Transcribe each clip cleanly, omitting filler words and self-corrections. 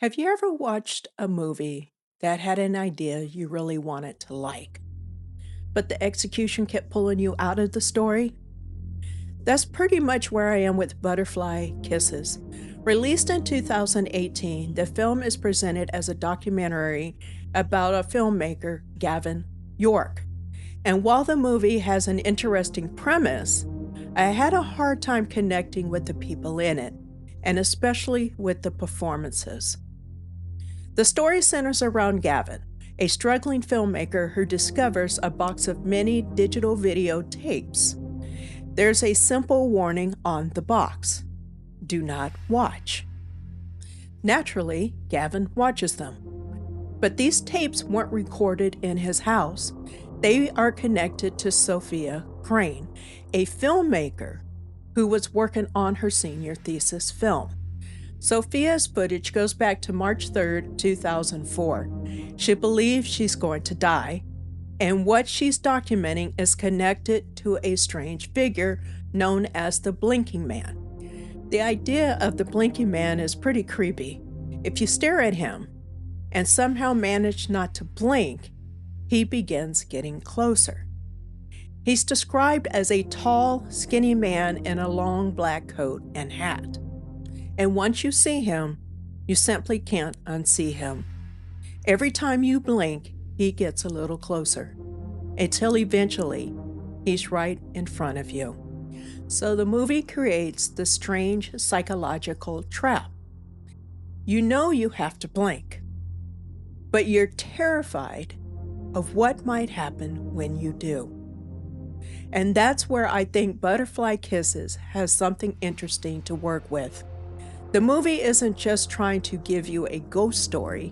Have you ever watched a movie that had an idea you really wanted to like, but the execution kept pulling you out of the story? That's pretty much where I am with Butterfly Kisses. Released in 2018, the film is presented as a documentary about a filmmaker, Gavin York. And while the movie has an interesting premise, I had a hard time connecting with the people in it, and especially with the performances. The story centers around Gavin, a struggling filmmaker who discovers a box of many digital video tapes. There's a simple warning on the box: do not watch. Naturally, Gavin watches them. But these tapes weren't recorded in his house. They are connected to Sophia Crane, a filmmaker who was working on her senior thesis film. Sophia's footage goes back to March 3rd, 2004. She believes she's going to die, and what she's documenting is connected to a strange figure known as the Blinking Man. The idea of the Blinking Man is pretty creepy. If you stare at him and somehow manage not to blink, he begins getting closer. He's described as a tall, skinny man in a long black coat and hat. And once you see him, you simply can't unsee him. Every time you blink, he gets a little closer, until eventually he's right in front of you. So the movie creates the strange psychological trap. You know you have to blink, but you're terrified of what might happen when you do. And that's where I think Butterfly Kisses has something interesting to work with. The movie isn't just trying to give you a ghost story.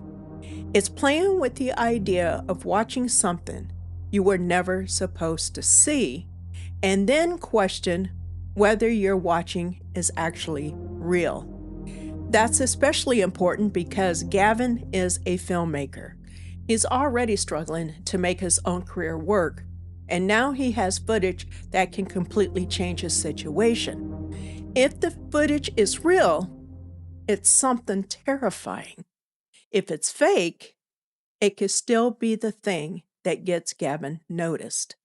It's playing with the idea of watching something you were never supposed to see, and then question whether you're watching is actually real. That's especially important because Gavin is a filmmaker. He's already struggling to make his own career work, and now he has footage that can completely change his situation. If the footage is real, it's something terrifying. If it's fake, it could still be the thing that gets Gavin noticed.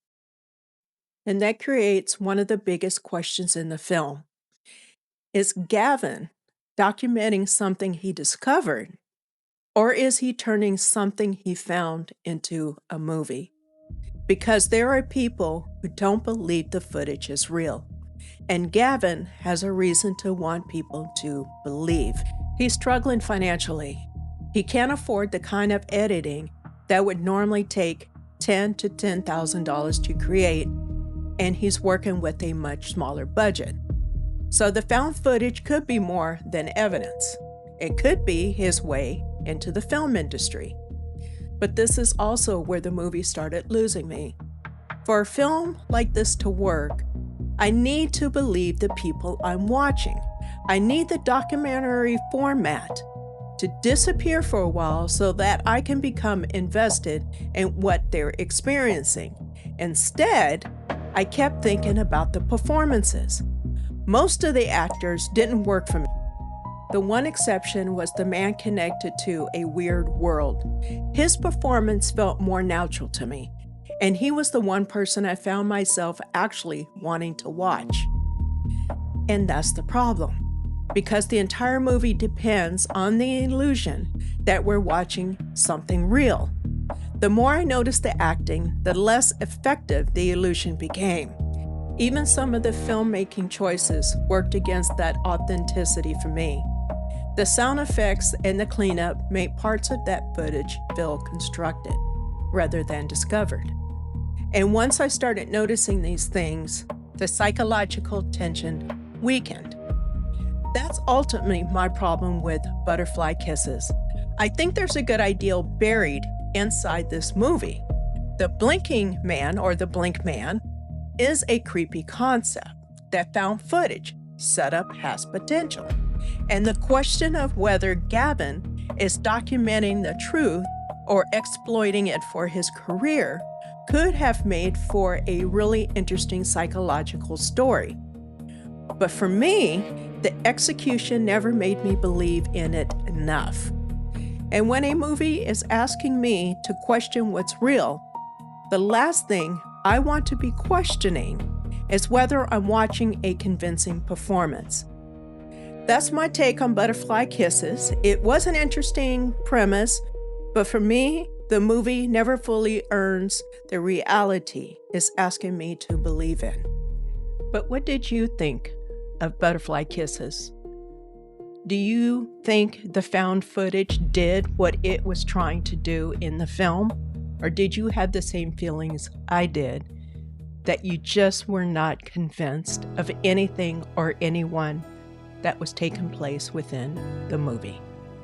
And that creates one of the biggest questions in the film. Is Gavin documenting something he discovered, or is he turning something he found into a movie? Because there are people who don't believe the footage is real. And Gavin has a reason to want people to believe. He's struggling financially. He can't afford the kind of editing that would normally take $10,000 to $10,000 to create, and he's working with a much smaller budget. So the found footage could be more than evidence. It could be his way into the film industry. But this is also where the movie started losing me. For a film like this to work, I need to believe the people I'm watching. I need the documentary format to disappear for a while so that I can become invested in what they're experiencing. Instead, I kept thinking about the performances. Most of the actors didn't work for me. The one exception was the man connected to a weird world. His performance felt more natural to me, and he was the one person I found myself actually wanting to watch. And that's the problem, because the entire movie depends on the illusion that we're watching something real. The more I noticed the acting, the less effective the illusion became. Even some of the filmmaking choices worked against that authenticity for me. The sound effects and the cleanup made parts of that footage feel constructed rather than discovered. And once I started noticing these things, the psychological tension weakened. That's ultimately my problem with Butterfly Kisses. I think there's a good ideal buried inside this movie. The Blinking Man, or the Blink Man, is a creepy concept that found footage setup has potential. And the question of whether Gavin is documenting the truth or exploiting it for his career could have made for a really interesting psychological story. But for me, the execution never made me believe in it enough. And when a movie is asking me to question what's real, the last thing I want to be questioning is whether I'm watching a convincing performance. That's my take on Butterfly Kisses. It was an interesting premise, but for me, the movie never fully earns the reality it's asking me to believe in. But what did you think of Butterfly Kisses? Do you think the found footage did what it was trying to do in the film? Or did you have the same feelings I did, that you just were not convinced of anything or anyone that was taking place within the movie?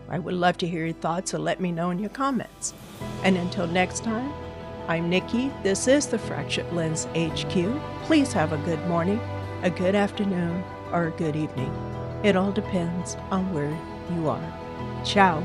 I would love to hear your thoughts, so let me know in your comments. And until next time, I'm Nikki. This is the Fractured Lens HQ. Please have a good morning, a good afternoon, or a good evening. It all depends on where you are. Ciao.